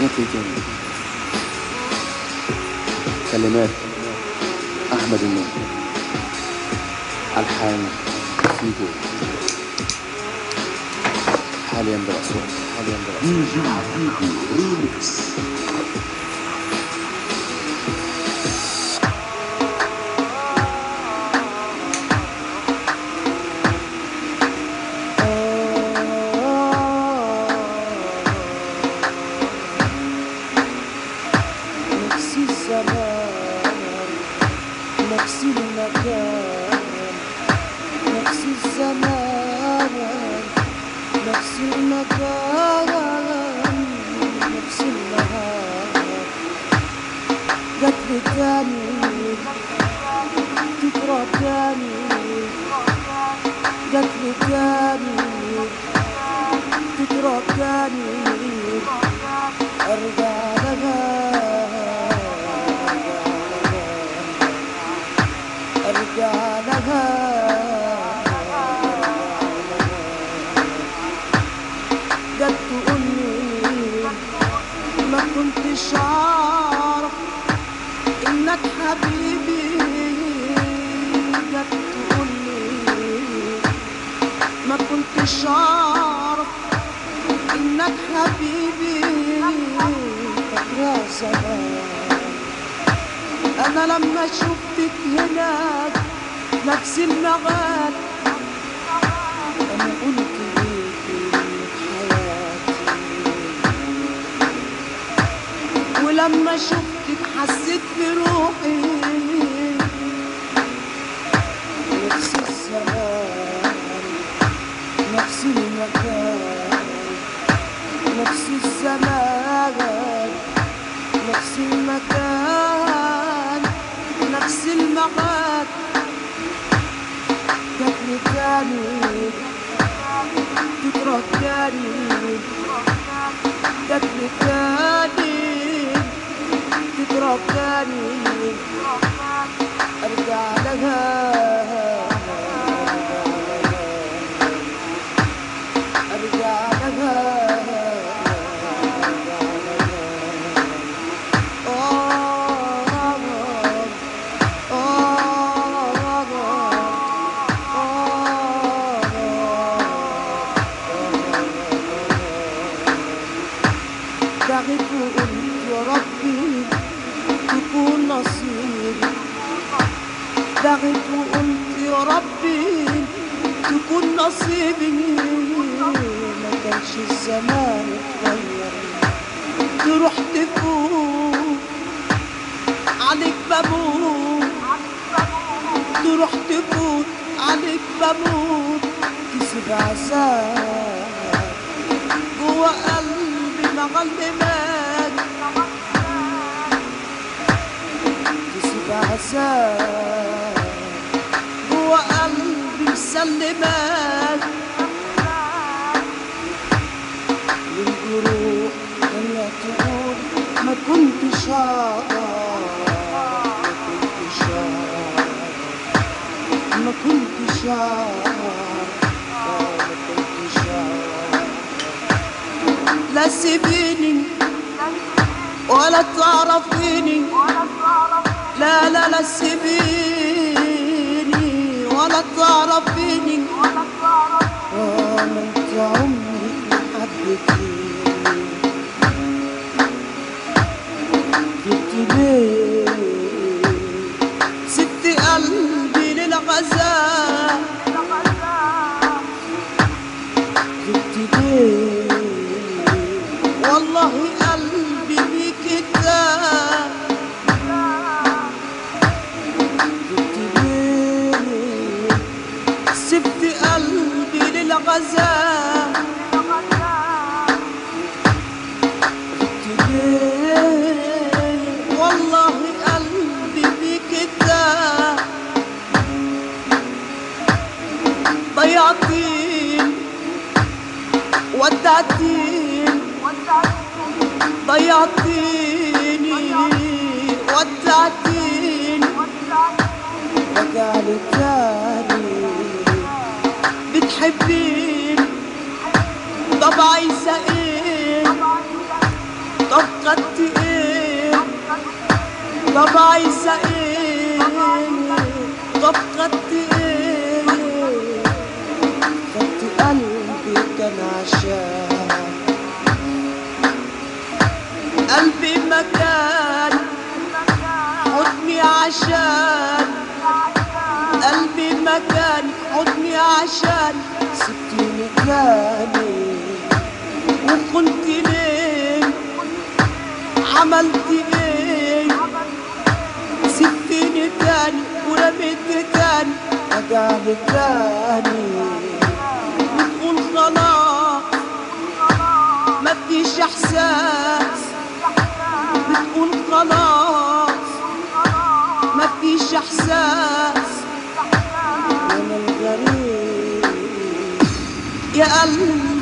يطلي تاني. كلمات أحمد النور، ألحان فيجو، حاليا بالأصوات ريميكس. نفس المكان، نفس الزمان، نفس المكان، نفس النهار. جت لي تاني تقرب تاني، جت لي تاني تقرب تاني، ارجع لها ارجع لها. جت تقولي ما كنتش اعرف انك حبيبي، جت تقولي ما كنتش اعرف انك حبيبي. فاكرة زمان انا لما شفتك هناك نفس المغاد، انا قلت ليكي حياتي، ولما شفتك حسيت بروحي. نفس الزمان، نفس المكان، نفس الزمان، نفس المكان، نفس المغاد. جاتلي تاني تقرب تاني، جاتلي تاني تقرب تاني، ارجع لها ارجع لها. دعيت وقلت يا ربي تكون نصيبي، دعيت وقلت يا ربي تكون نصيبي. ما كانش الزمان اتغير، تروح تفوت عليك بموت، تروح تفوت عليك بموت. تسيب عذاب جوا قلبي معلمك، تسيب عذاب جوا قلبي مسلمك. والجروح هي تقول ما كنتش اقدر، ما كنتش لا سيبيني ولا تعرفيني، لا لا لا سيبيني ولا تعرفيني. ما انت عمرك ما حبيتيني، جبت ليه سبت قلبي للغزال، جبت ليه والله قلبي بيك اتداب. جبت ليه سبت قلبي للغزال، جبت ليه والله قلبي بيك اتداب. ضيعتيني ودعتيني، ضيعتيني ودعتيني. رجعلي تاني بتحبيني، طب عايزة ايه؟ طب خدت ايه؟ طب عايزة ايه؟ طب خدت ايه؟ خدت قلبي كان عشان قلبي مكان حضني عشان قلبي مكان حضني عشان سبتيني تاني وكنت ليه عملت ايه؟ سبتيني تاني ورميت تاني رجعني تاني وتقول خلاص مفيش احساس بتقول خلاص مفيش احساس وانا الغريب يا قلبي